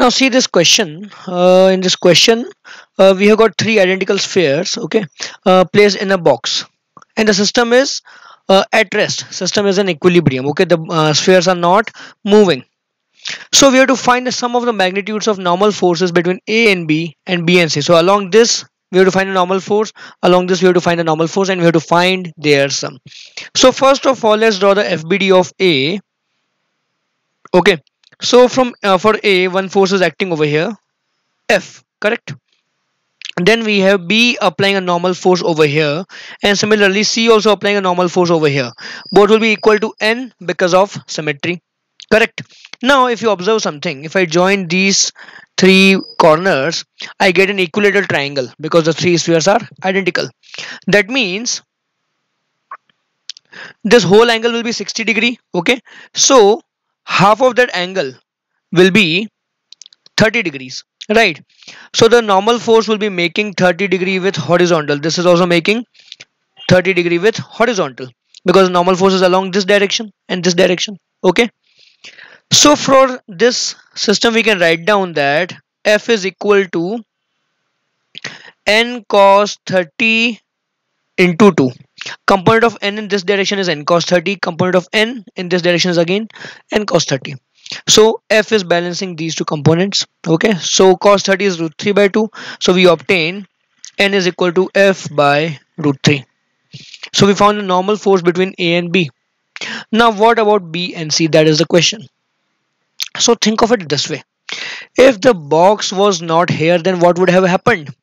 Now see this question. In this question, we have got three identical spheres, okay, placed in a box, and the system is at rest. System is in equilibrium. Okay, the spheres are not moving. So we have to find the sum of the magnitudes of normal forces between A and B and C. So along this, we have to find a normal force. Along this, we have to find a normal force, and we have to find their sum. So first of all, let's draw the FBD of A. Okay. So from for A, one force is acting over here. F, correct? And then we have B applying a normal force over here, and similarly C also applying a normal force over here. Both will be equal to N because of symmetry, correct? Now if you observe something, if I join these three corners, I get an equilateral triangle because the three spheres are identical. That means this whole angle will be 60 degree. Okay, so half of that angle will be 30 degrees, right? So the normal force will be making 30 degree with horizontal. This is also making 30 degree with horizontal because normal force is along this direction and this direction. Okay, so for this system we can write down that F is equal to n cos 30 into 2. Component of n in this direction is n cos 30. Component of n in this direction is again n cos 30. So F is balancing these two components. Okay, so cos 30 is root 3 by 2. So we obtain n is equal to F by root 3. So we found a normal force between A and B. Now what about B and C? That is the question. So think of it this way. If the box was not here, then what would have happened?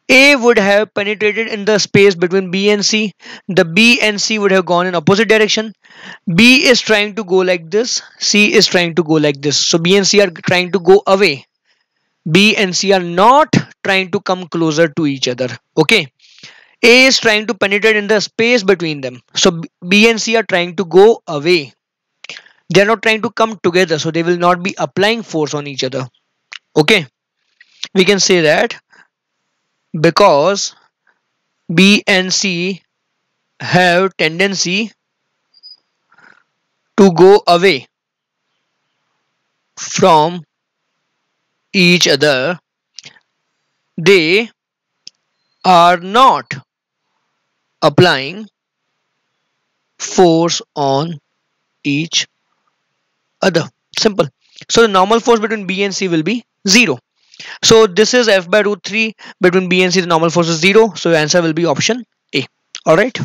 A would have penetrated in the space between B and C. The B and C would have gone in opposite direction. B is trying to go like this. C is trying to go like this. So B and C are trying to go away. B and C are not trying to come closer to each other. Okay. A is trying to penetrate in the space between them. So B and C are trying to go away. They are not trying to come together. So they will not be applying force on each other. Okay. We can say that because B and C have tendency to go away from each other, they are not applying force on each other. Simple. So the normal force between B and C will be 0. So this is F by root 3. Between B and C the normal force is 0. So the answer will be option A. Alright.